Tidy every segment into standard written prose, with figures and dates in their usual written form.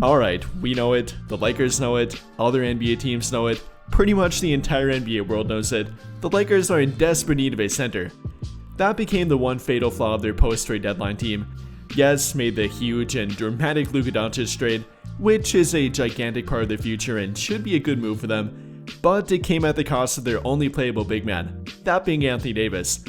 Alright, we know it, the Lakers know it, other NBA teams know it, pretty much the entire NBA world knows it. The Lakers are in desperate need of a center. That became the one fatal flaw of their post-trade deadline team. Yes, made the huge and dramatic Luka Doncic trade, which is a gigantic part of their future and should be a good move for them, but it came at the cost of their only playable big man, that being Anthony Davis.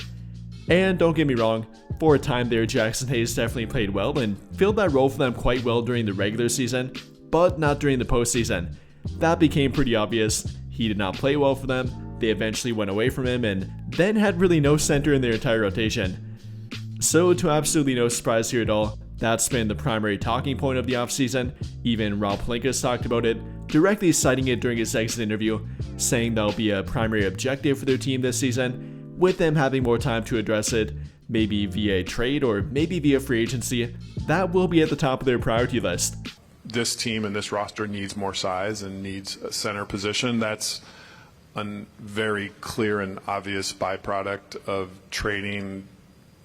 And don't get me wrong, for a time there, Jackson Hayes definitely played well and filled that role for them quite well during the regular season, but not during the postseason. That became pretty obvious. He did not play well for them, they eventually went away from him, and then had really no center in their entire rotation. So to absolutely no surprise here at all, that's been the primary talking point of the offseason. Even Rob Pelinka talked about it, directly citing it during his exit interview, saying that'll be a primary objective for their team this season, with them having more time to address it, maybe via trade or maybe via free agency. That will be at the top of their priority list. This team and this roster needs more size and needs a center position. That's a very clear and obvious byproduct of trading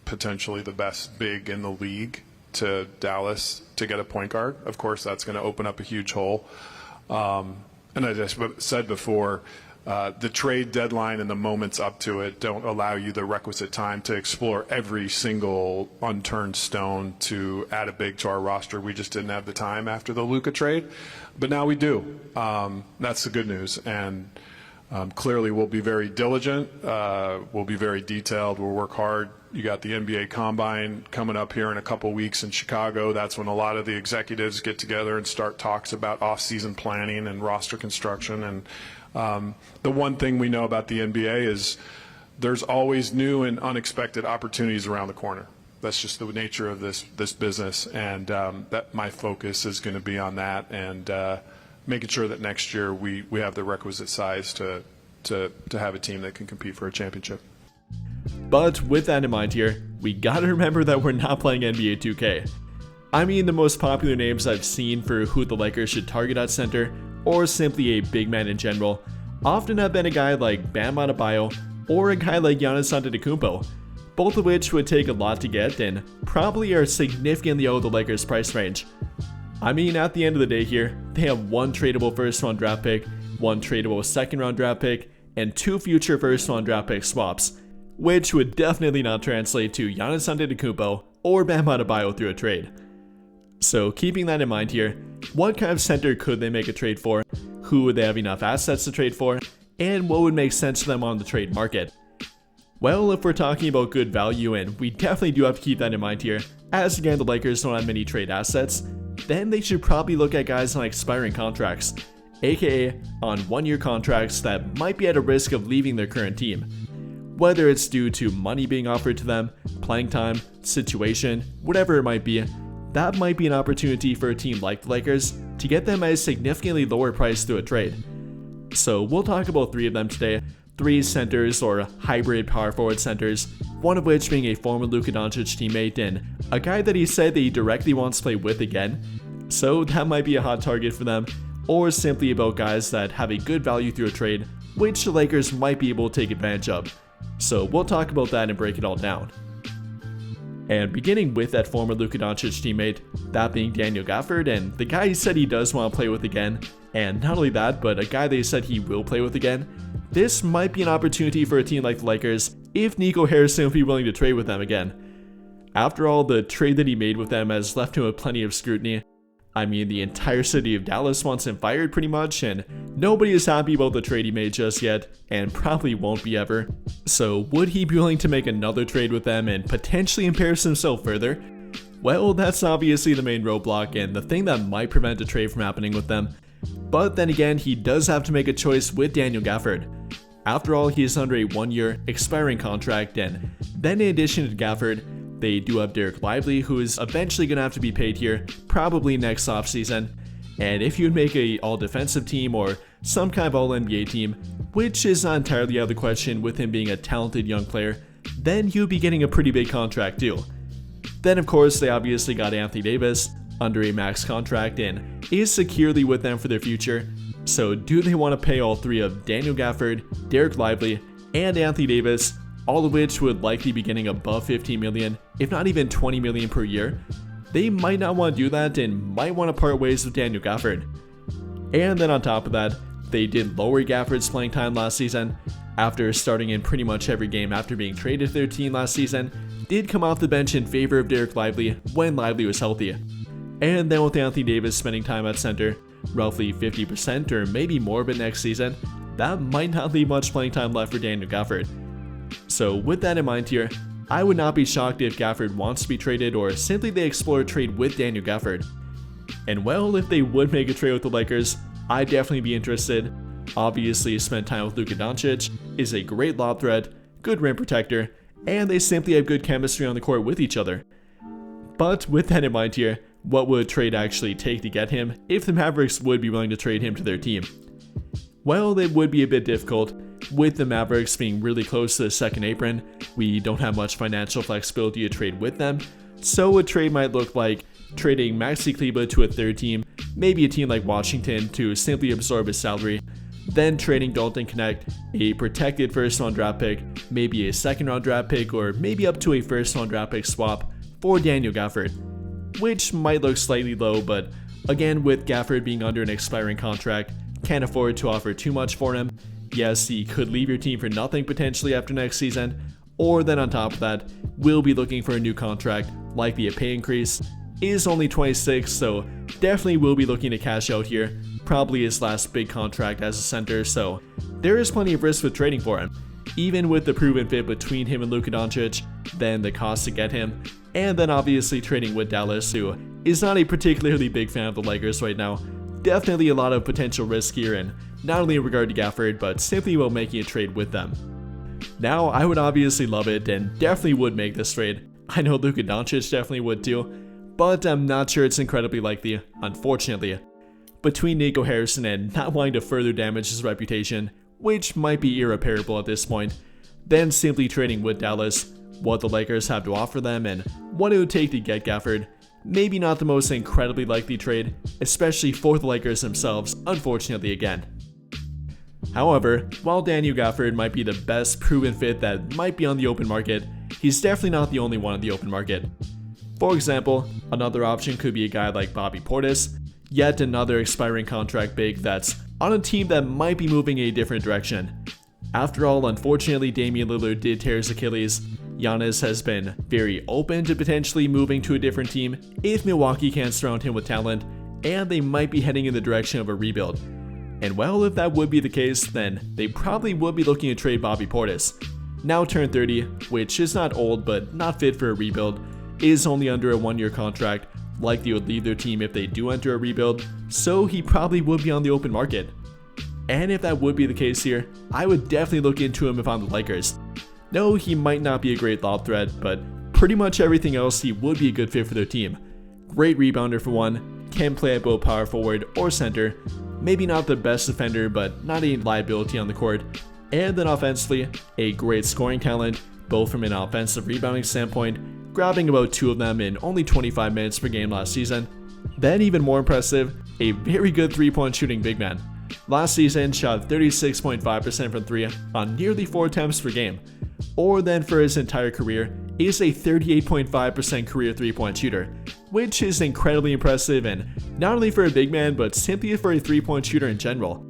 potentially the best big in the league to Dallas to get a point guard. Of course, that's going to open up a huge hole. And as I said before, the trade deadline and the moments up to it don't allow you the requisite time to explore every single unturned stone to add a big to our roster. We just didn't have the time after the Luka trade, but now we do. That's the good news. And clearly we'll be very diligent. We'll be very detailed. We'll work hard. You got the NBA Combine coming up here in a couple weeks in Chicago. That's when a lot of the executives get together and start talks about off-season planning and roster construction. And the one thing we know about the NBA is there's always new and unexpected opportunities around the corner. That's just the nature of this business, and that my focus is going to be on that and making sure that next year we have the requisite size to have a team that can compete for a championship. But with that in mind here, we gotta remember that we're not playing NBA 2K. I mean, the most popular names I've seen for who the Lakers should target at center, or simply a big man in general, often have been a guy like Bam Adebayo or a guy like Giannis Antetokounmpo, both of which would take a lot to get and probably are significantly out of the Lakers' price range. I mean, at the end of the day here, they have one tradable first-round draft pick, one tradable second-round draft pick, and two future first-round draft pick swaps, which would definitely not translate to Giannis Antetokounmpo or Bam Adebayo through a trade. So keeping that in mind here, what kind of center could they make a trade for? Who would they have enough assets to trade for? And what would make sense for them on the trade market? Well, if we're talking about good value, and we definitely do have to keep that in mind here, as again the Lakers don't have many trade assets, then they should probably look at guys on expiring contracts, aka on one-year contracts that might be at a risk of leaving their current team. Whether it's due to money being offered to them, playing time, situation, whatever it might be, that might be an opportunity for a team like the Lakers to get them at a significantly lower price through a trade. So we'll talk about three of them today, three centers or hybrid power forward centers, one of which being a former Luka Doncic teammate and a guy that he said that he directly wants to play with again, so that might be a hot target for them, or simply about guys that have a good value through a trade, which the Lakers might be able to take advantage of. So we'll talk about that and break it all down. And beginning with that former Luka Doncic teammate, that being Daniel Gafford, and the guy he said he does want to play with again, and not only that, but a guy they said he will play with again, this might be an opportunity for a team like the Lakers if Nico Harrison would be willing to trade with them again. After all, the trade that he made with them has left him with plenty of scrutiny. I mean, the entire city of Dallas wants him fired pretty much, and nobody is happy about the trade he made just yet, and probably won't be ever. So would he be willing to make another trade with them and potentially embarrass himself further? Well, that's obviously the main roadblock and the thing that might prevent a trade from happening with them. But then again, he does have to make a choice with Daniel Gafford. After all, he is under a one-year expiring contract, and then in addition to Gafford, they do have Derek Lively, who is eventually going to have to be paid here, probably next offseason. And if you'd make a all-defensive team or some kind of all-NBA team, which is not entirely out of the question with him being a talented young player, then you'd be getting a pretty big contract too. Then of course they obviously got Anthony Davis under a max contract and is securely with them for their future. So do they want to pay all three of Daniel Gafford, Derek Lively, and Anthony Davis, all of which would likely be getting above $15 million, if not even $20 million per year? they might not want to do that and might want to part ways with Daniel Gafford. And then on top of that, they did lower Gafford's playing time last season, after starting in pretty much every game after being traded to their team last season, did come off the bench in favor of Derek Lively when Lively was healthy. And then with Anthony Davis spending time at center, roughly 50% or maybe more of it next season, that might not leave much playing time left for Daniel Gafford. So with that in mind here, I would not be shocked if Gafford wants to be traded or simply they explore a trade with Daniel Gafford. And well, if they would make a trade with the Lakers, I'd definitely be interested. Obviously, spend time with Luka Doncic, is a great lob threat, good rim protector, and they simply have good chemistry on the court with each other. But with that in mind here, what would a trade actually take to get him if the Mavericks would be willing to trade him to their team? Well, it would be a bit difficult. With the Mavericks being really close to the second apron, we don't have much financial flexibility to trade with them, so a trade might look like trading Maxi Kleber to a third team, maybe a team like Washington to simply absorb his salary, then trading Dalton Connect, a protected first round draft pick, maybe a second round draft pick, or maybe up to a first round draft pick swap for Daniel Gafford, which might look slightly low, but again, with Gafford being under an expiring contract, can't afford to offer too much for him. Yes, he could leave your team for nothing potentially after next season, or then on top of that, will be looking for a new contract, likely a pay increase, is only 26, so definitely will be looking to cash out here, probably his last big contract as a center, so there is plenty of risk with trading for him. Even with the proven fit between him and Luka Doncic, then the cost to get him, and then obviously trading with Dallas, who is not a particularly big fan of the Lakers right now. Definitely a lot of potential risk here, and not only in regard to Gafford, but simply while making a trade with them. Now, I would obviously love it and definitely would make this trade. I know Luka Doncic definitely would too, but I'm not sure it's incredibly likely, unfortunately. Between Nico Harrison and not wanting to further damage his reputation, which might be irreparable at this point, then simply trading with Dallas, what the Lakers have to offer them, and what it would take to get Gafford, maybe not the most incredibly likely trade, especially for the Lakers themselves, unfortunately again. However, while Daniel Gafford might be the best proven fit that might be on the open market, he's definitely not the only one on the open market. For example, another option could be a guy like Bobby Portis, yet another expiring contract big that's on a team that might be moving a different direction. After all, unfortunately, Damian Lillard did tear his Achilles. Giannis has been very open to potentially moving to a different team if Milwaukee can't surround him with talent, and they might be heading in the direction of a rebuild. And well, if that would be the case, then they probably would be looking to trade Bobby Portis. Now turned 30, which is not old but not fit for a rebuild, is only under a 1-year contract, likely would leave their team if they do enter a rebuild, so he probably would be on the open market. And if that would be the case here, I would definitely look into him if I'm the Lakers. No, he might not be a great lob threat, but pretty much everything else he would be a good fit for their team. Great rebounder for one, can play at both power forward or center, maybe not the best defender but not a liability on the court, and then offensively, a great scoring talent, both from an offensive rebounding standpoint, grabbing about 2 of them in only 25 minutes per game last season. Then even more impressive, a very good 3-point shooting big man. Last season shot 36.5% from 3 on nearly 4 attempts per game, or then for his entire career is a 38.5% career 3-point shooter, which is incredibly impressive and not only for a big man but simply for a 3-point shooter in general.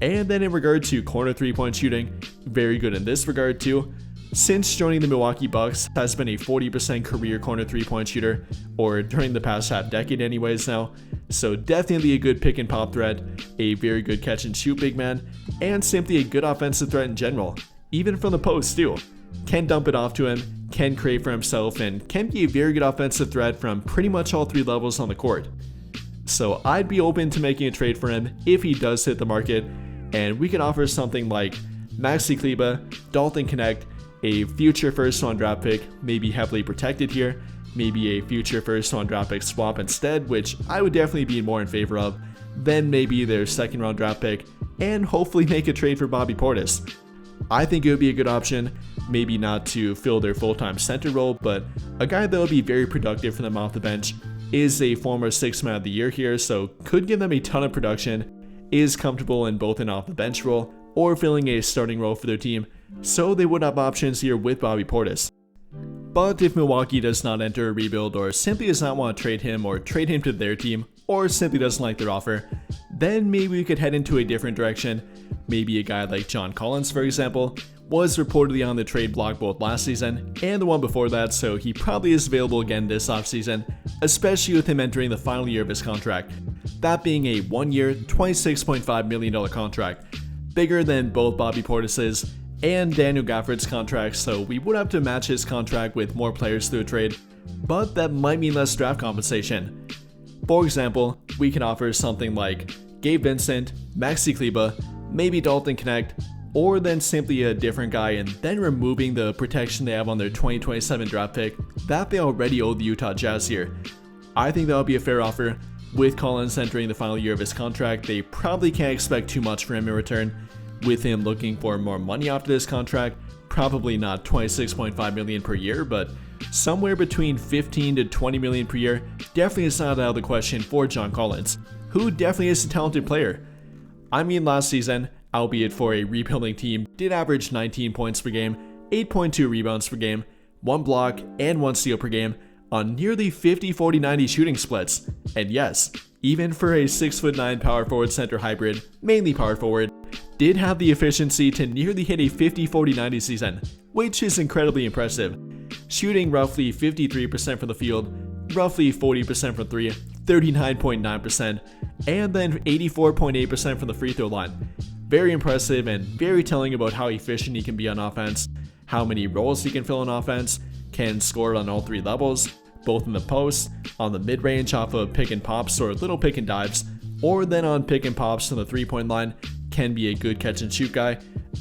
And then in regard to corner 3-point shooting, very good in this regard too. Since joining the Milwaukee Bucks, has been a 40% career corner 3-point shooter, or during the past half decade anyways now, so definitely a good pick and pop threat, a very good catch and shoot big man, and simply a good offensive threat in general, even from the post too. Can dump it off to him, can create for himself, and can be a very good offensive threat from pretty much all 3 levels on the court. So I'd be open to making a trade for him if he does hit the market, and we could offer something like Maxi Kleber, Dalton Connect, a future first round draft pick, maybe heavily protected here, maybe a future first round draft pick swap instead, which I would definitely be more in favor of, then maybe their second round draft pick, and hopefully make a trade for Bobby Portis. I think it would be a good option, maybe not to fill their full-time center role, but a guy that would be very productive for them off the bench, is a former 6th man of the year here, so could give them a ton of production, is comfortable in both an off the bench role or filling a starting role for their team, so they would have options here with Bobby Portis. But if Milwaukee does not enter a rebuild or simply does not want to trade him or trade him to their team or simply doesn't like their offer, then maybe we could head into a different direction. Maybe a guy like John Collins, for example, was reportedly on the trade block both last season and the one before that, so he probably is available again this offseason, especially with him entering the final year of his contract. That being a 1-year, $26.5 million contract, bigger than both Bobby Portis's and Daniel Gafford's contracts, so we would have to match his contract with more players through a trade, but that might mean less draft compensation. For example, we can offer something like Gabe Vincent, Maxi Kleber, maybe Dalton Knecht, or then simply a different guy and then removing the protection they have on their 2027 draft pick that they already owe the Utah Jazz here. I think that would be a fair offer. With Collins entering the final year of his contract, they probably can't expect too much from him in return. With him looking for more money after this contract, probably not $26.5 million per year, but somewhere between $15 to $20 million per year definitely is not out of the question for John Collins, who definitely is a talented player. I mean, last season, albeit for a rebuilding team, did average 19 points per game, 8.2 rebounds per game, 1 block, and 1 steal per game on nearly 50-40-90 shooting splits. And yes, even for a 6'9" power forward center hybrid, mainly power forward, did have the efficiency to nearly hit a 50-40-90 season, which is incredibly impressive. Shooting roughly 53% from the field, roughly 40% from 3, 39.9%, and then 84.8% from the free throw line. Very impressive and very telling about how efficient he can be on offense, how many roles he can fill on offense, can score on all 3 levels, both in the post, on the mid-range off of pick and pops or little pick and dives, or then on pick and pops on the 3-point line, can be a good catch and shoot guy.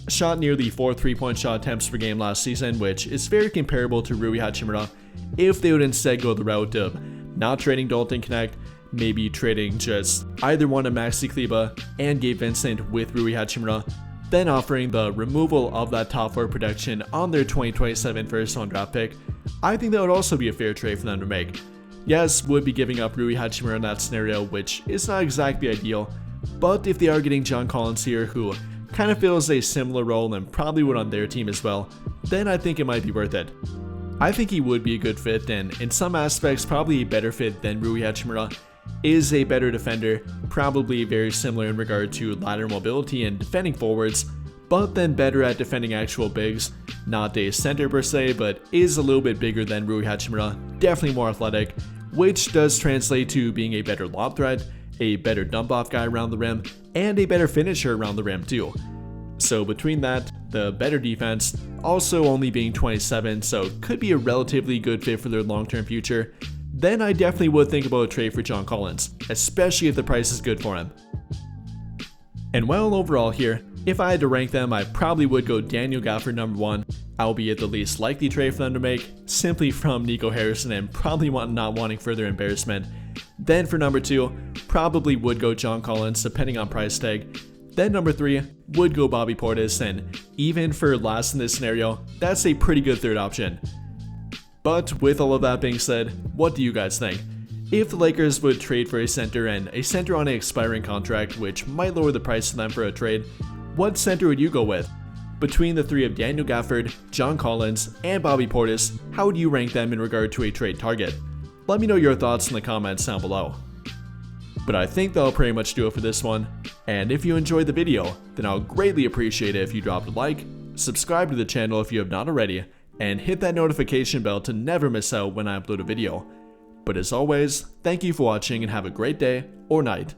Shot nearly 4 3-point shot attempts per game last season, which is very comparable to Rui Hachimura if they would instead go the route of not trading Dalton Knecht, maybe trading just either one of Maxi Kleber and Gabe Vincent with Rui Hachimura, then offering the removal of that top 4 protection on their 2027 first-round draft pick. I think that would also be a fair trade for them to make. Yes, would be giving up Rui Hachimura in that scenario, which is not exactly ideal, but if they are getting John Collins here, who kind of fills a similar role and probably would on their team as well, then I think it might be worth it. I think he would be a good fit, and in some aspects probably a better fit than Rui Hachimura. Is a better defender, probably very similar in regard to lateral mobility and defending forwards, but then better at defending actual bigs. Not a center per se, but is a little bit bigger than Rui Hachimura, definitely more athletic, which does translate to being a better lob threat, a better dump-off guy around the rim, and a better finisher around the rim too. So between that, the better defense, also only being 27, so could be a relatively good fit for their long-term future, then I definitely would think about a trade for John Collins, especially if the price is good for him. And well, overall here, if I had to rank them, I probably would go Daniel Gafford number 1, albeit the least likely trade for them to make, simply from Nico Harrison and probably not wanting further embarrassment. Then for number 2, probably would go John Collins depending on price tag. Then number 3 would go Bobby Portis, and even for last in this scenario, that's a pretty good third option. But with all of that being said, what do you guys think? If the Lakers would trade for a center and a center on an expiring contract, which might lower the price for them for a trade, what center would you go with? Between the 3 of Daniel Gafford, John Collins, and Bobby Portis, how would you rank them in regard to a trade target? Let me know your thoughts in the comments down below. But I think that'll pretty much do it for this one, and if you enjoyed the video, then I'll greatly appreciate it if you dropped a like, subscribe to the channel if you have not already, and hit that notification bell to never miss out when I upload a video. But as always, thank you for watching and have a great day or night.